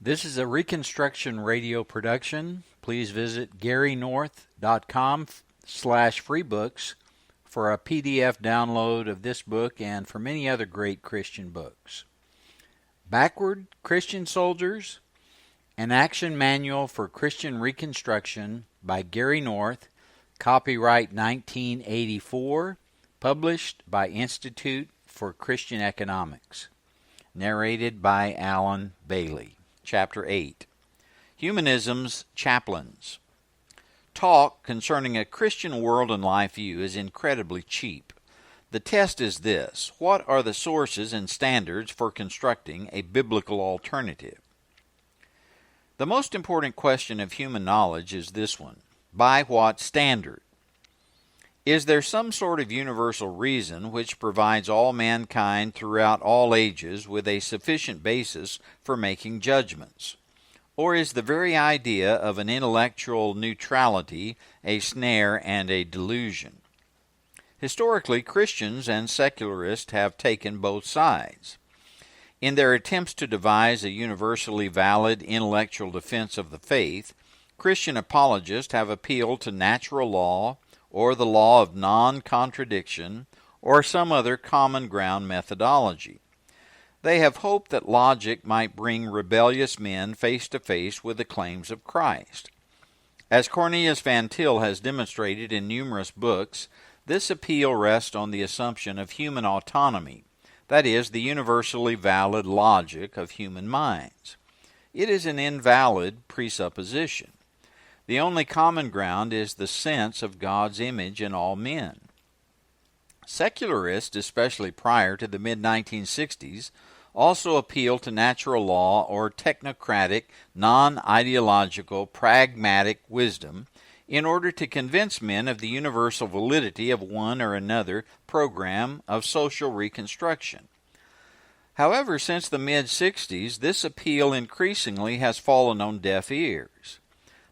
This is a Reconstruction radio production. Please visit garynorth.com/freebooks for a PDF download of this book and for many other great Christian books. Backward Christian Soldiers, an Action Manual for Christian Reconstruction by Gary North, copyright 1984, published by Institute for Christian Economics. Narrated by Alan Bailey. Chapter 8. Humanism's Chaplains. Talk concerning a Christian world and life view is incredibly cheap. The test is this: what are the sources and standards for constructing a biblical alternative? The most important question of human knowledge is this one: by what standard? Is there some sort of universal reason which provides all mankind throughout all ages with a sufficient basis for making judgments? Or is the very idea of an intellectual neutrality a snare and a delusion? Historically, Christians and secularists have taken both sides. In their attempts to devise a universally valid intellectual defense of the faith, Christian apologists have appealed to natural law, or the law of non-contradiction, or some other common ground methodology. They have hoped that logic might bring rebellious men face to face with the claims of Christ. As Cornelius Van Til has demonstrated in numerous books, this appeal rests on the assumption of human autonomy, that is, the universally valid logic of human minds. It is an invalid presupposition. The only common ground is the sense of God's image in all men. Secularists, especially prior to the mid-1960s, also appeal to natural law or technocratic, non-ideological, pragmatic wisdom in order to convince men of the universal validity of one or another program of social reconstruction. However, since the mid-60s, this appeal increasingly has fallen on deaf ears.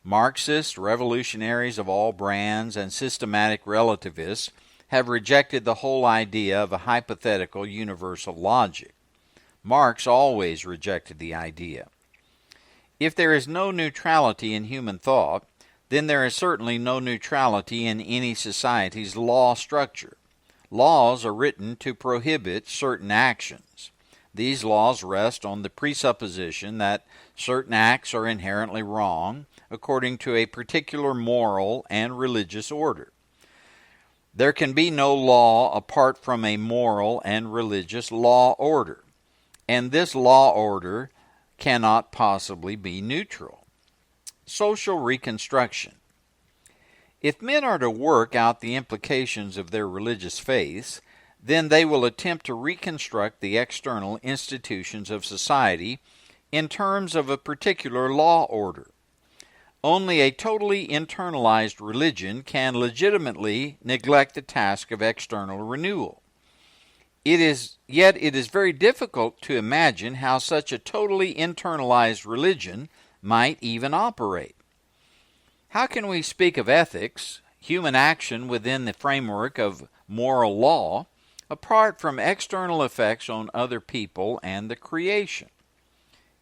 Marxists, revolutionaries of all brands, and systematic relativists have rejected the whole idea of a hypothetical universal logic. Marx always rejected the idea. If there is no neutrality in human thought, then there is certainly no neutrality in any society's law structure. Laws are written to prohibit certain actions. These laws rest on the presupposition that certain acts are inherently wrong, according to a particular moral and religious order. There can be no law apart from a moral and religious law order, and this law order cannot possibly be neutral. Social reconstruction. If men are to work out the implications of their religious faiths, then they will attempt to reconstruct the external institutions of society in terms of a particular law order. Only a totally internalized religion can legitimately neglect the task of external renewal. Yet it is very difficult to imagine how such a totally internalized religion might even operate. How can we speak of ethics, human action within the framework of moral law, apart from external effects on other people and the creation?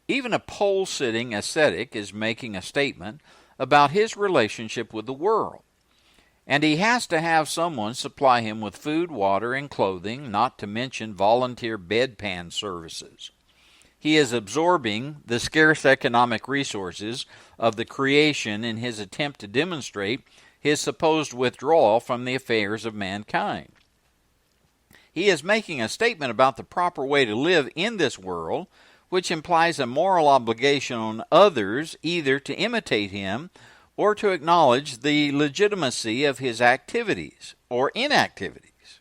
Even a pole-sitting ascetic is making a statement about his relationship with the world, and he has to have someone supply him with food, water, and clothing, not to mention volunteer bedpan services. He is absorbing the scarce economic resources of the creation in his attempt to demonstrate his supposed withdrawal from the affairs of mankind. He is making a statement about the proper way to live in this world, which implies a moral obligation on others either to imitate him or to acknowledge the legitimacy of his activities or inactivities.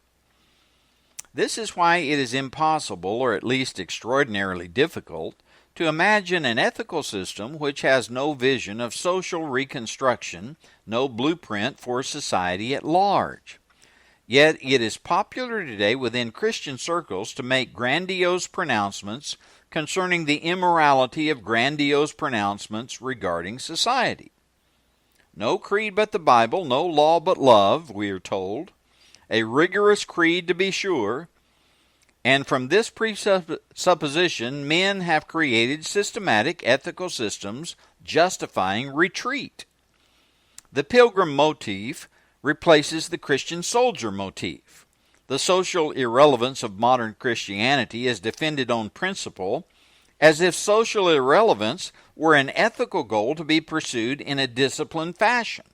This is why it is impossible, or at least extraordinarily difficult, to imagine an ethical system which has no vision of social reconstruction, no blueprint for society at large. Yet it is popular today within Christian circles to make grandiose pronouncements concerning the immorality of grandiose pronouncements regarding society. No creed but the Bible, no law but love, we are told. A rigorous creed to be sure, And from this presupposition, men have created systematic ethical systems justifying retreat. The pilgrim motif replaces the Christian soldier motif. The social irrelevance of modern Christianity is defended on principle, as if social irrelevance were an ethical goal to be pursued in a disciplined fashion.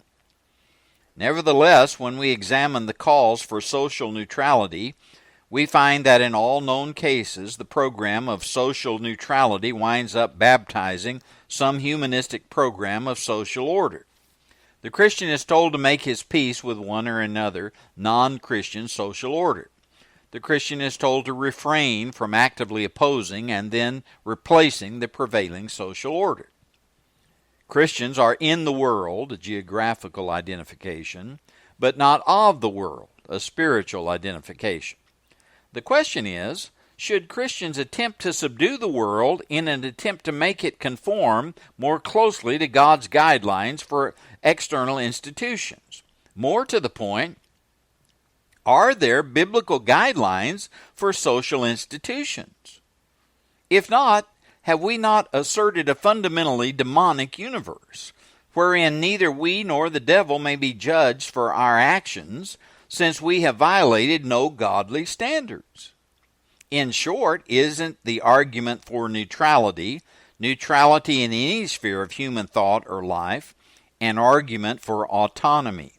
Nevertheless, when we examine the calls for social neutrality, we find that in all known cases, the program of social neutrality winds up baptizing some humanistic program of social order. The Christian is told to make his peace with one or another non-Christian social order. The Christian is told to refrain from actively opposing and then replacing the prevailing social order. Christians are in the world, a geographical identification, but not of the world, a spiritual identification. The question is, should Christians attempt to subdue the world in an attempt to make it conform more closely to God's guidelines for external institutions? More to the point, are there biblical guidelines for social institutions? If not, have we not asserted a fundamentally demonic universe, wherein neither we nor the devil may be judged for our actions, since we have violated no godly standards? In short, isn't the argument for neutrality in any sphere of human thought or life, an argument for autonomy?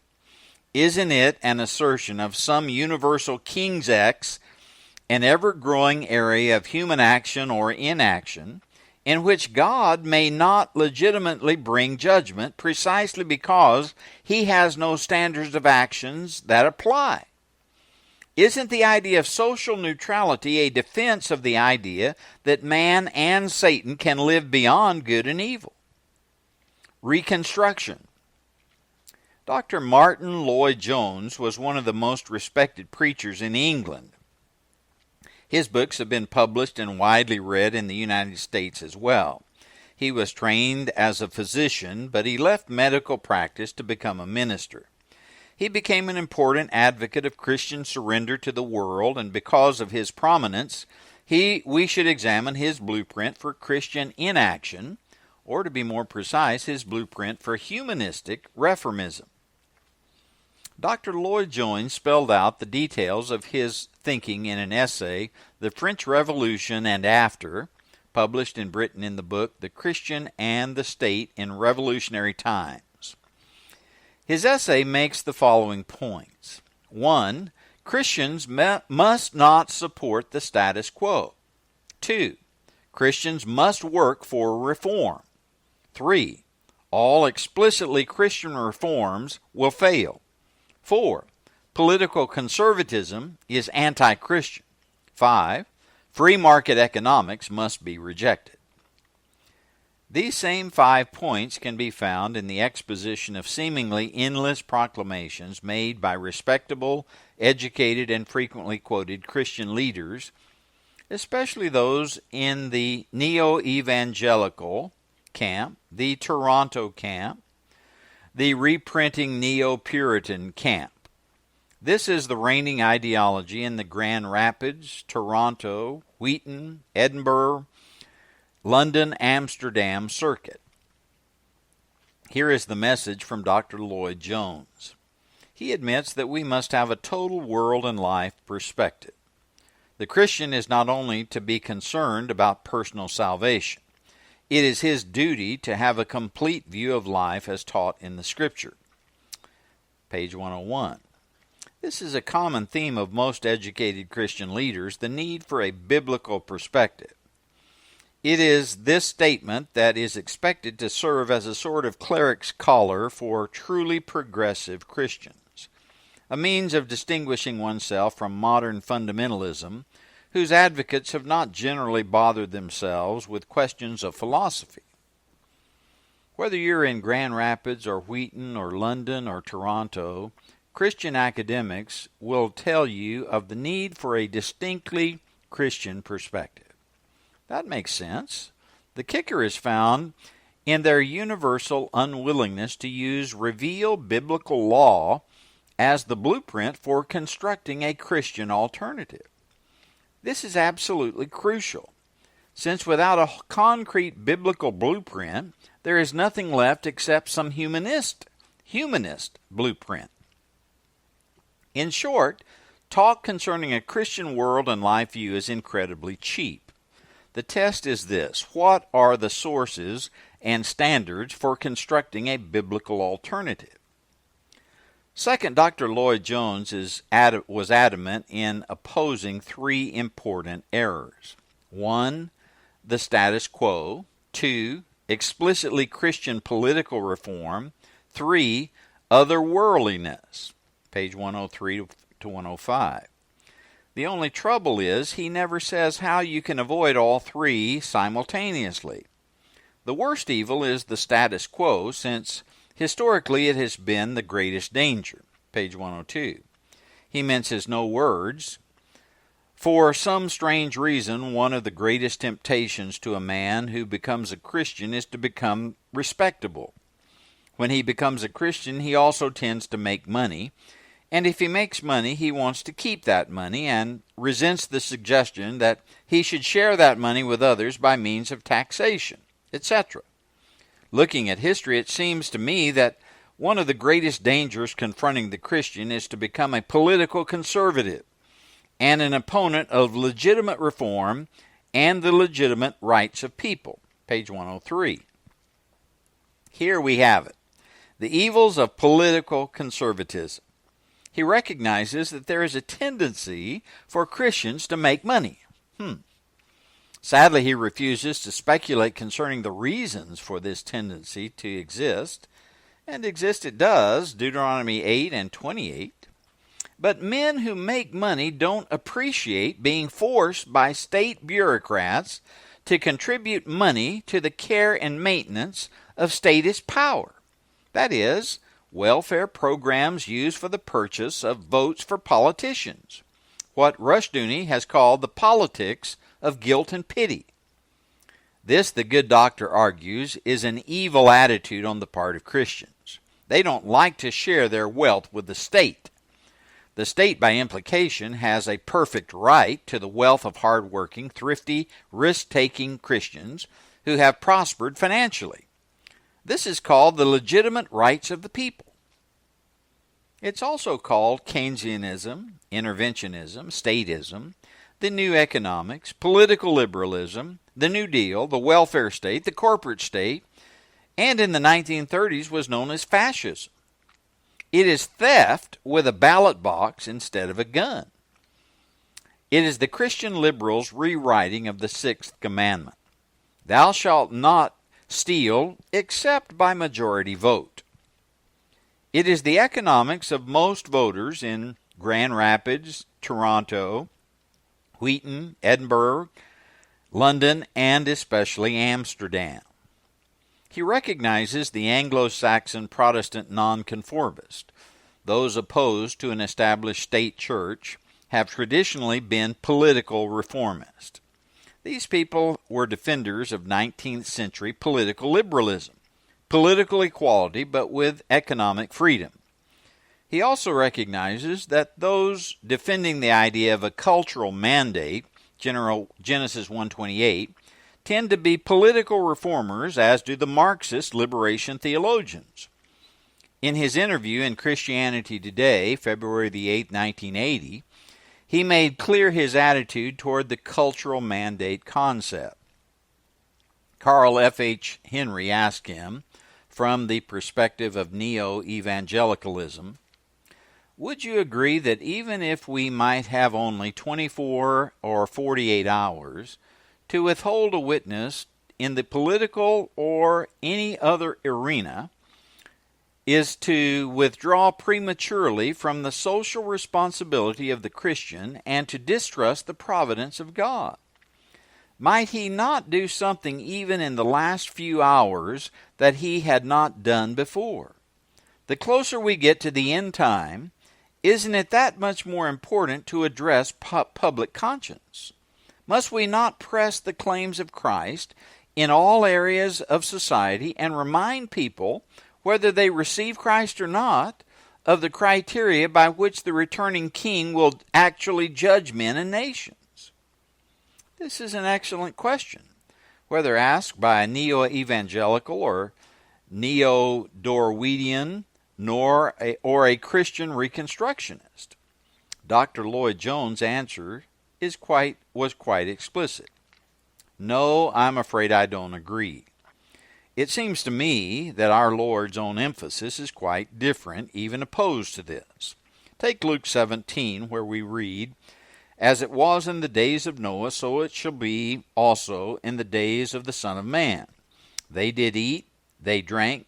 Isn't it an assertion of some universal King's X, an ever-growing area of human action or inaction, in which God may not legitimately bring judgment precisely because he has no standards of actions that apply? Isn't the idea of social neutrality a defense of the idea that man and Satan can live beyond good and evil? Reconstruction. Dr. Martin Lloyd-Jones was one of the most respected preachers in England. His books have been published and widely read in the United States as well. He was trained as a physician, but he left medical practice to become a minister. He became an important advocate of Christian surrender to the world, and because of his prominence, we should examine his blueprint for Christian inaction, or to be more precise, his blueprint for humanistic reformism. Dr. Lloyd-Jones spelled out the details of his thinking in an essay, The French Revolution and After, published in Britain in the book The Christian and the State in Revolutionary Times. His essay makes the following points. 1. Christians must not support the status quo. 2. Christians must work for reform. 3. All explicitly Christian reforms will fail. 4. Political conservatism is anti-Christian. 5. Free market economics must be rejected. These same 5 points can be found in the exposition of seemingly endless proclamations made by respectable, educated, and frequently quoted Christian leaders, especially those in the neo-evangelical camp, the Toronto camp, the reprinting neo-Puritan camp. This is the reigning ideology in the Grand Rapids, Toronto, Wheaton, Edinburgh, London, Amsterdam circuit. Here is the message from Dr. Lloyd-Jones. He admits that we must have a total world and life perspective. The Christian is not only to be concerned about personal salvation, it is his duty to have a complete view of life as taught in the Scripture. Page 101. This is a common theme of most educated Christian leaders, the need for a biblical perspective. It is this statement that is expected to serve as a sort of cleric's collar for truly progressive Christians, a means of distinguishing oneself from modern fundamentalism, whose advocates have not generally bothered themselves with questions of philosophy. Whether you're in Grand Rapids or Wheaton or London or Toronto, Christian academics will tell you of the need for a distinctly Christian perspective. That makes sense. The kicker is found in their universal unwillingness to use revealed biblical law as the blueprint for constructing a Christian alternative. This is absolutely crucial, since without a concrete biblical blueprint, there is nothing left except some humanist blueprint. In short, talk concerning a Christian world and life view is incredibly cheap. The test is this: what are the sources and standards for constructing a biblical alternative? Second, Dr. Lloyd Jones was adamant in opposing three important errors. 1, the status quo. 2, explicitly Christian political reform. 3, otherworldliness. Page 103 to 105. The only trouble is he never says how you can avoid all three simultaneously. The worst evil is the status quo, since historically it has been the greatest danger. Page 102. He minces no words. For some strange reason, one of the greatest temptations to a man who becomes a Christian is to become respectable. When he becomes a Christian, he also tends to make money, and if he makes money, he wants to keep that money and resents the suggestion that he should share that money with others by means of taxation, etc. Looking at history, it seems to me that one of the greatest dangers confronting the Christian is to become a political conservative and an opponent of legitimate reform and the legitimate rights of people. Page 103. Here we have it: the evils of political conservatism. He recognizes that there is a tendency for Christians to make money. Sadly, he refuses to speculate concerning the reasons for this tendency to exist, and exist it does, Deuteronomy 8 and 28. But men who make money don't appreciate being forced by state bureaucrats to contribute money to the care and maintenance of statist power. That is, welfare programs used for the purchase of votes for politicians, what Rushdoony has called the politics of guilt and pity. This, the good doctor argues, is an evil attitude on the part of Christians. They don't like to share their wealth with the state. The state, by implication, has a perfect right to the wealth of hard-working, thrifty, risk-taking Christians who have prospered financially. This is called the legitimate rights of the people. It's also called Keynesianism, interventionism, statism, the new economics, political liberalism, the New Deal, the welfare state, the corporate state, and in the 1930s was known as fascism. It is theft with a ballot box instead of a gun. It is the Christian liberals' rewriting of the sixth commandment: "Thou shalt not steal except by majority vote." It is the economics of most voters in Grand Rapids, Toronto, Wheaton, Edinburgh, London, and especially Amsterdam. He recognizes the Anglo-Saxon Protestant nonconformist. Those opposed to an established state church have traditionally been political reformists. These people were defenders of 19th century political liberalism, political equality, but with economic freedom. He also recognizes that those defending the idea of a cultural mandate, Genesis 1:28, tend to be political reformers, as do the Marxist liberation theologians. In his interview in Christianity Today, February the 8th, 1980, he made clear his attitude toward the cultural mandate concept. Carl F.H. Henry asked him, from the perspective of neo-evangelicalism, would you agree that even if we might have only 24 or 48 hours to withhold a witness in the political or any other arena is to withdraw prematurely from the social responsibility of the Christian and to distrust the providence of God? Might he not do something even in the last few hours that he had not done before? The closer we get to the end time, isn't it that much more important to address public conscience? Must we not press the claims of Christ in all areas of society and remind people, whether they receive Christ or not, of the criteria by which the returning king will actually judge men and nations? This is an excellent question. Whether asked by a neo-evangelical or neo-Darwinian or a Christian Reconstructionist, Dr. Lloyd Jones' answer was quite explicit. No, I'm afraid I don't agree. It seems to me that our Lord's own emphasis is quite different, even opposed to this. Take Luke 17, where we read, "As it was in the days of Noah, so it shall be also in the days of the Son of Man. They did eat, they drank,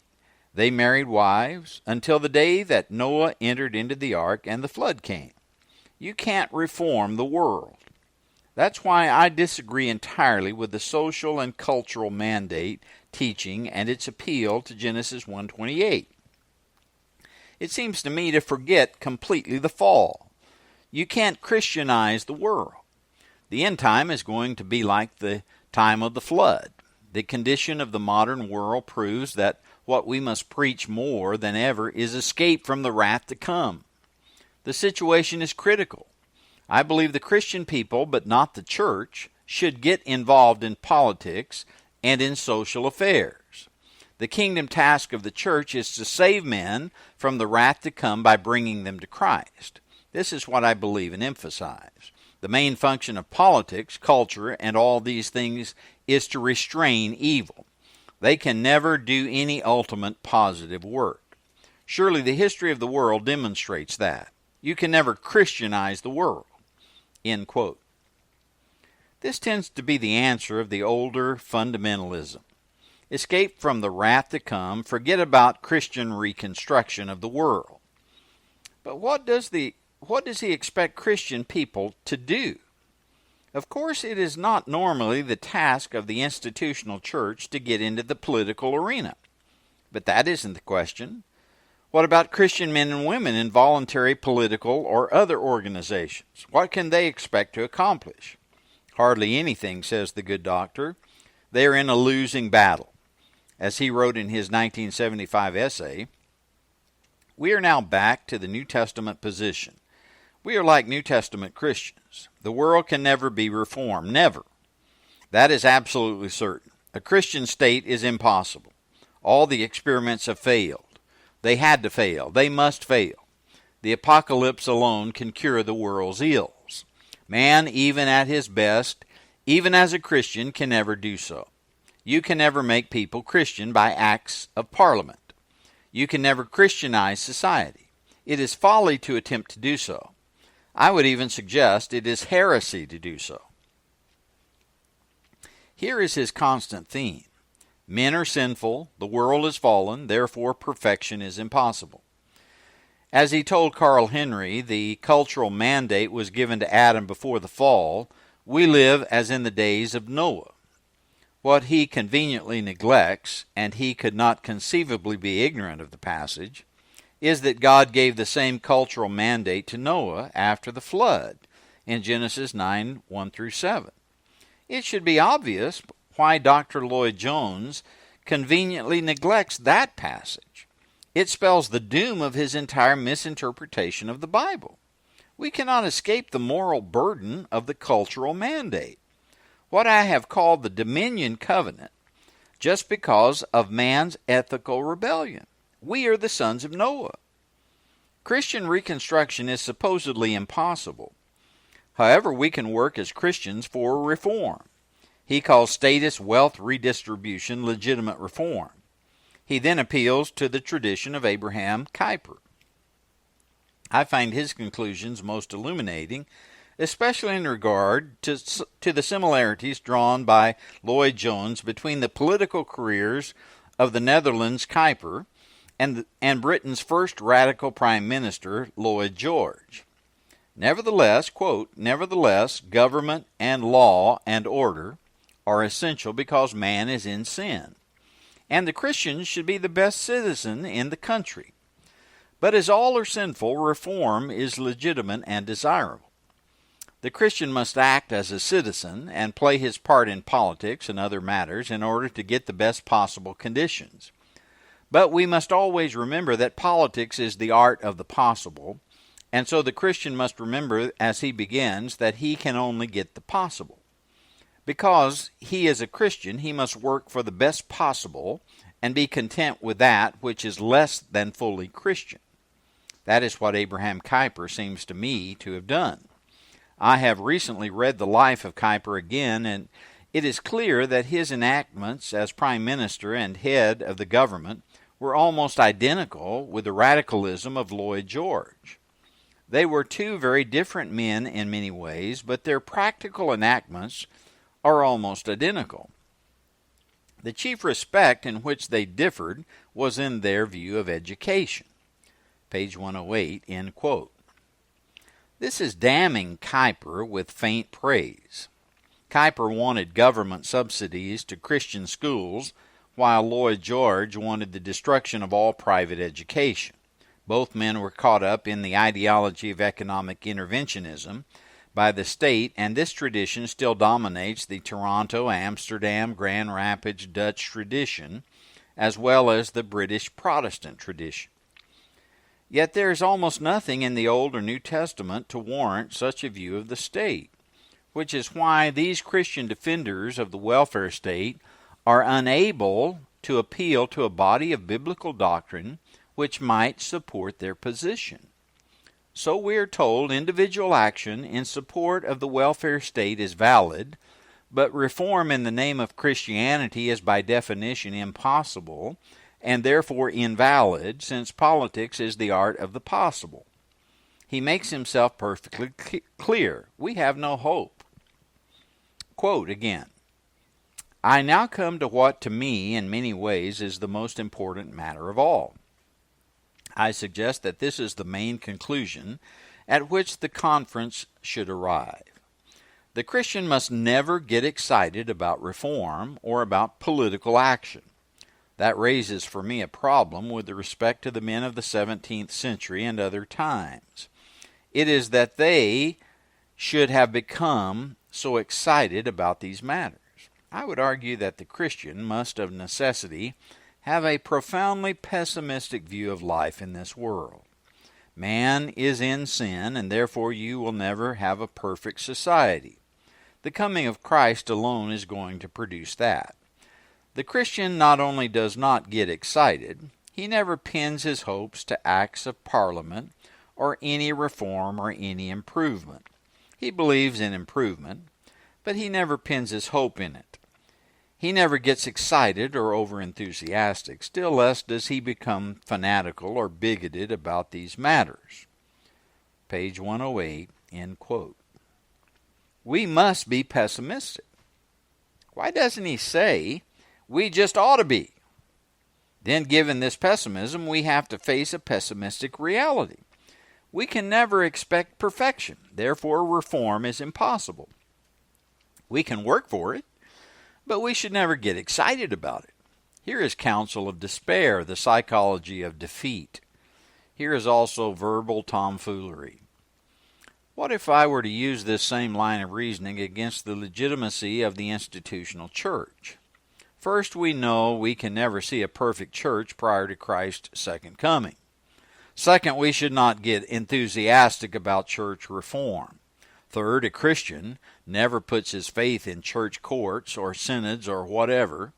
they married wives, until the day that Noah entered into the ark and the flood came." You can't reform the world. That's why I disagree entirely with the social and cultural mandate teaching and its appeal to Genesis 1:28. It seems to me to forget completely the fall. You can't Christianize the world. The end time is going to be like the time of the flood. The condition of the modern world proves that what we must preach more than ever is escape from the wrath to come. The situation is critical. I believe the Christian people, but not the church, should get involved in politics and in social affairs. The kingdom task of the church is to save men from the wrath to come by bringing them to Christ. This is what I believe and emphasize. The main function of politics, culture, and all these things is to restrain evil. They can never do any ultimate positive work. Surely the history of the world demonstrates that. You can never Christianize the world. End quote. This tends to be the answer of the older fundamentalism. Escape from the wrath to come, forget about Christian reconstruction of the world. But what does he expect Christian people to do? Of course, it is not normally the task of the institutional church to get into the political arena. But that isn't the question. What about Christian men and women in voluntary political or other organizations? What can they expect to accomplish? Hardly anything, says the good doctor. They are in a losing battle. As he wrote in his 1975 essay, "We are now back to the New Testament position. We are like New Testament Christians. The world can never be reformed, never. That is absolutely certain. A Christian state is impossible. All the experiments have failed. They had to fail. They must fail. The apocalypse alone can cure the world's ills. Man, even at his best, even as a Christian, can never do so. You can never make people Christian by acts of parliament. You can never Christianize society. It is folly to attempt to do so. I would even suggest it is heresy to do so." Here is his constant theme. Men are sinful, the world is fallen, therefore perfection is impossible. As he told Carl Henry, the cultural mandate was given to Adam before the fall. We live as in the days of Noah. What he conveniently neglects, and he could not conceivably be ignorant of the passage, is that God gave the same cultural mandate to Noah after the flood in Genesis 9, 1-7. It should be obvious why Dr. Lloyd Jones conveniently neglects that passage. It spells the doom of his entire misinterpretation of the Bible. We cannot escape the moral burden of the cultural mandate, what I have called the dominion covenant, just because of man's ethical rebellion. We are the sons of Noah. Christian reconstruction is supposedly impossible. However, we can work as Christians for reform. He calls status wealth redistribution legitimate reform. He then appeals to the tradition of Abraham Kuyper. I find his conclusions most illuminating, especially in regard to the similarities drawn by Lloyd Jones between the political careers of the Netherlands' Kuyper and Britain's first radical prime minister, Lloyd George. Nevertheless, quote, "Nevertheless, government and law and order are essential because man is in sin, and the Christian should be the best citizen in the country. But as all are sinful, reform is legitimate and desirable. The Christian must act as a citizen and play his part in politics and other matters in order to get the best possible conditions. But we must always remember that politics is the art of the possible, and so the Christian must remember as he begins that he can only get the possible. Because he is a Christian, he must work for the best possible and be content with that which is less than fully Christian. That is what Abraham Kuyper seems to me to have done. I have recently read the life of Kuyper again, and it is clear that his enactments as Prime Minister and head of the government were almost identical with the radicalism of Lloyd George. They were two very different men in many ways, but their practical enactments are almost identical. The chief respect in which they differed was in their view of education. Page 108, end quote. This is damning Kuyper with faint praise. Kuyper wanted government subsidies to Christian schools, while Lloyd George wanted the destruction of all private education. Both men were caught up in the ideology of economic interventionism by the state, and this tradition still dominates the Toronto, Amsterdam, Grand Rapids Dutch tradition, as well as the British Protestant tradition. Yet there is almost nothing in the Old or New Testament to warrant such a view of the state, which is why these Christian defenders of the welfare state are unable to appeal to a body of biblical doctrine which might support their position. So we are told individual action in support of the welfare state is valid, but reform in the name of Christianity is by definition impossible, and therefore invalid, since politics is the art of the possible. He makes himself perfectly clear. We have no hope. Quote again, I now come to what to me in many ways is the most important matter of all. I suggest that this is the main conclusion at which the conference should arrive. The Christian must never get excited about reform or about political action. That raises for me a problem with respect to the men of the 17th century and other times. It is that they should have become so excited about these matters. I would argue that the Christian must of necessity have a profoundly pessimistic view of life in this world. Man is in sin, and therefore you will never have a perfect society. The coming of Christ alone is going to produce that. The Christian not only does not get excited, he never pins his hopes to acts of parliament or any reform or any improvement. He believes in improvement, but he never pins his hope in it. He never gets excited or over-enthusiastic, still less does he become fanatical or bigoted about these matters. Page 108, end quote. We must be pessimistic. Why doesn't he say, we just ought to be? Then, given this pessimism, we have to face a pessimistic reality. We can never expect perfection. Therefore, reform is impossible. We can work for it, but we should never get excited about it. Here is counsel of despair, the psychology of defeat. Here is also verbal tomfoolery. What if I were to use this same line of reasoning against the legitimacy of the institutional church? First, we know we can never see a perfect church prior to Christ's second coming. Second, we should not get enthusiastic about church reform. Third, a Christian never puts his faith in church courts or synods or whatever,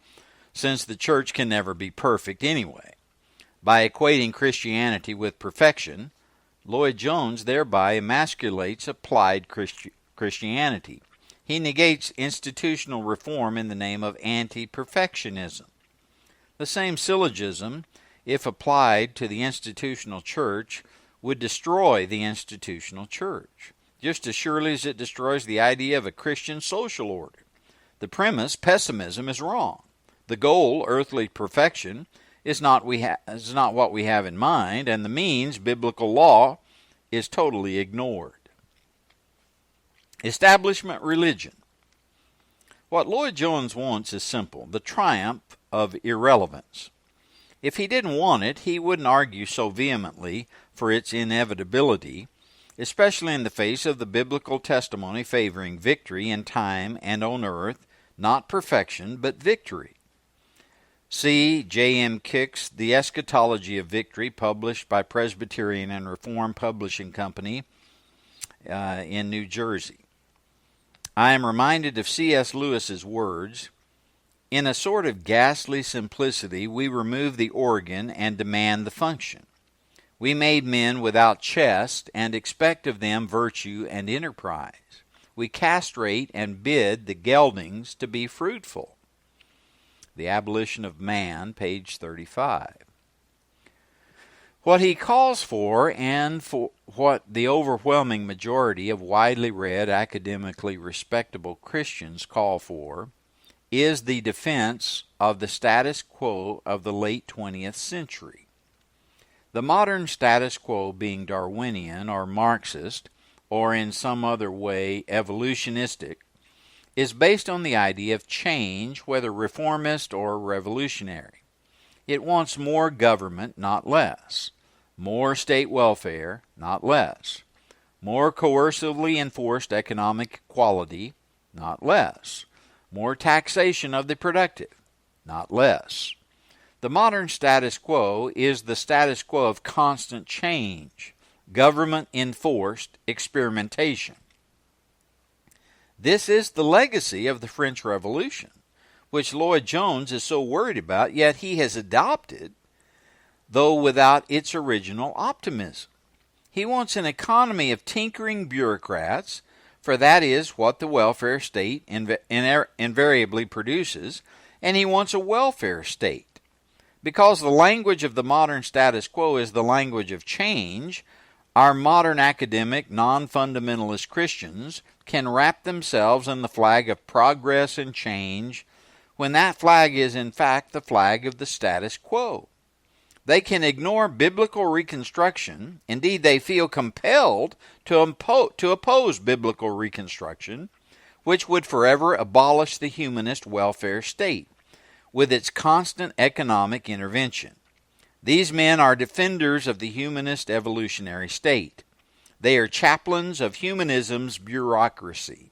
since the church can never be perfect anyway. By equating Christianity with perfection, Lloyd Jones thereby emasculates applied Christianity. He negates institutional reform in the name of anti-perfectionism. The same syllogism, if applied to the institutional church, would destroy the institutional church, just as surely as it destroys the idea of a Christian social order. The premise, pessimism, is wrong. The goal, earthly perfection, is not what we have in mind, and the means, biblical law, is totally ignored. Establishment religion. What Lloyd Jones wants is simple, the triumph of irrelevance. If he didn't want it, he wouldn't argue so vehemently for its inevitability, especially in the face of the biblical testimony favoring victory in time and on earth, not perfection, but victory. See J.M. Kick's The Eschatology of Victory, published by Presbyterian and Reformed Publishing Company in New Jersey. I am reminded of C.S. Lewis's words, "In a sort of ghastly simplicity, we remove the organ and demand the function. We made men without chest and expect of them virtue and enterprise. We castrate and bid the geldings to be fruitful." The Abolition of Man, page 35. What he calls for, and for what the overwhelming majority of widely read, academically respectable Christians call for, is the defense of the status quo of the late 20th century. The modern status quo being Darwinian or Marxist, or in some other way evolutionistic, is based on the idea of change, whether reformist or revolutionary. It wants more government, not less. More state welfare, not less. More coercively enforced economic equality, not less. More taxation of the productive, not less. The modern status quo is the status quo of constant change, government-enforced experimentation. This is the legacy of the French Revolution, which Lloyd Jones is so worried about, yet he has adopted, though without its original optimism. He wants an economy of tinkering bureaucrats, for that is what the welfare state invariably produces, and he wants a welfare state. Because the language of the modern status quo is the language of change, our modern academic, non-fundamentalist Christians can wrap themselves in the flag of progress and change, when that flag is in fact the flag of the status quo. They can ignore biblical reconstruction. Indeed, they feel compelled to oppose biblical reconstruction, which would forever abolish the humanist welfare state, with its constant economic intervention. These men are defenders of the humanist evolutionary state. They are chaplains of humanism's bureaucracy.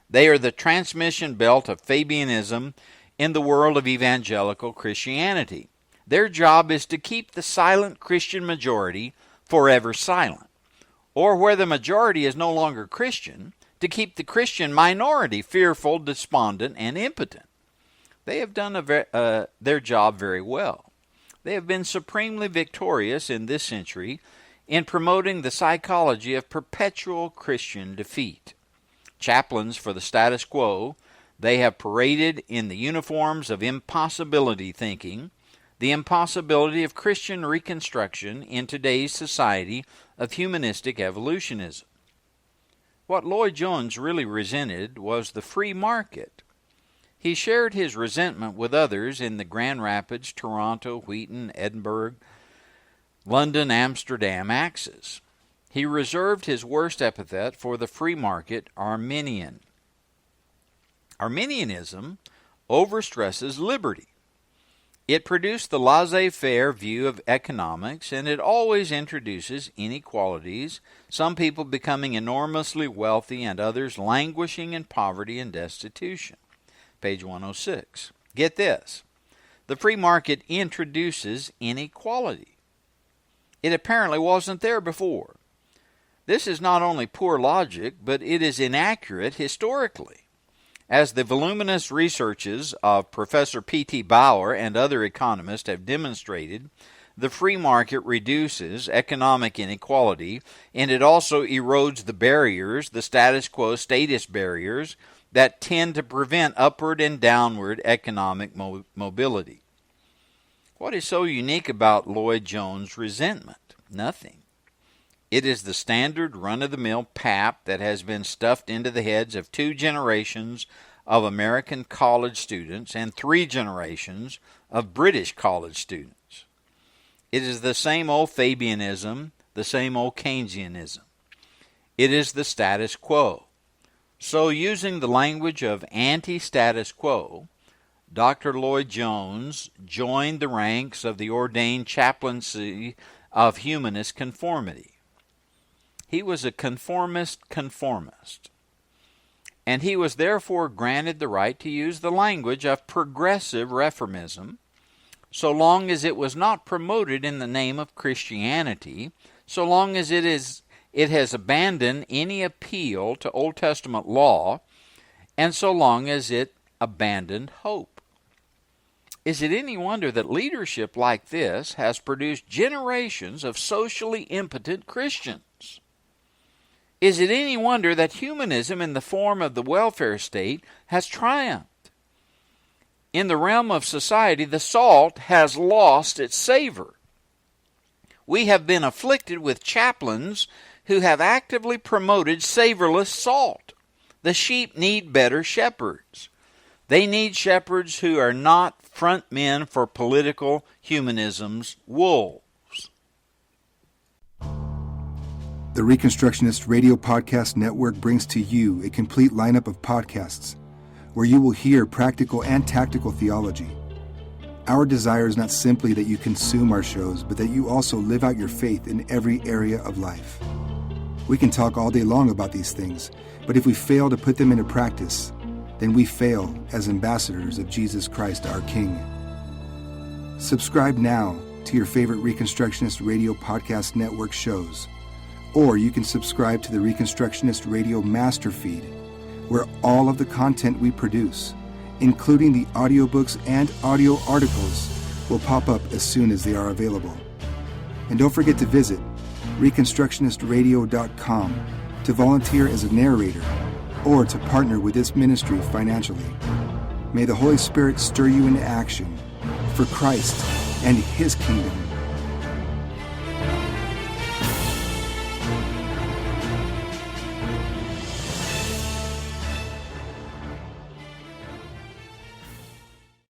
They are the transmission belt of Fabianism in the world of evangelical Christianity. Their job is to keep the silent Christian majority forever silent, or where the majority is no longer Christian, to keep the Christian minority fearful, despondent, and impotent. They have done their job very well. They have been supremely victorious in this century in promoting the psychology of perpetual Christian defeat. Chaplains for the status quo, they have paraded in the uniforms of impossibility thinking, the impossibility of Christian reconstruction in today's society of humanistic evolutionism. What Lloyd Jones really resented was the free market. He shared his resentment with others in the Grand Rapids, Toronto, Wheaton, Edinburgh, London, Amsterdam axis. He reserved his worst epithet for the free market Arminian. Arminianism overstresses liberty. It produced the laissez-faire view of economics, and it always introduces inequalities, some people becoming enormously wealthy and others languishing in poverty and destitution. Page 106. Get this. The free market introduces inequality. It apparently wasn't there before. This is not only poor logic, but it is inaccurate historically. As the voluminous researches of Professor P.T. Bauer and other economists have demonstrated, the free market reduces economic inequality, and it also erodes the barriers, the status quo status barriers, that tend to prevent upward and downward economic mobility. What is so unique about Lloyd Jones' resentment? Nothing. It is the standard run-of-the-mill pap that has been stuffed into the heads of 2 generations of American college students and 3 generations of British college students. It is the same old Fabianism, the same old Keynesianism. It is the status quo. So, using the language of anti-status quo, Dr. Lloyd Jones joined the ranks of the ordained chaplaincy of humanist conformity. He was a conformist, and he was therefore granted the right to use the language of progressive reformism, so long as it was not promoted in the name of Christianity, so long as it has abandoned any appeal to Old Testament law, and so long as it abandoned hope. Is it any wonder that leadership like this has produced generations of socially impotent Christians? Is it any wonder that humanism in the form of the welfare state has triumphed? In the realm of society, the salt has lost its savor. We have been afflicted with chaplains who have actively promoted savorless salt. The sheep need better shepherds. They need shepherds who are not front men for political humanism's wolves. The Reconstructionist Radio Podcast Network brings to you a complete lineup of podcasts where you will hear practical and tactical theology. Our desire is not simply that you consume our shows, but that you also live out your faith in every area of life. We can talk all day long about these things, but if we fail to put them into practice, then we fail as ambassadors of Jesus Christ, our King. Subscribe now to your favorite Reconstructionist Radio Podcast Network shows, or you can subscribe to the Reconstructionist Radio Master Feed, where all of the content we produce, including the audiobooks and audio articles, will pop up as soon as they are available. And don't forget to visit reconstructionistradio.com to volunteer as a narrator or to partner with this ministry financially. May the Holy Spirit stir you into action for Christ and His kingdom.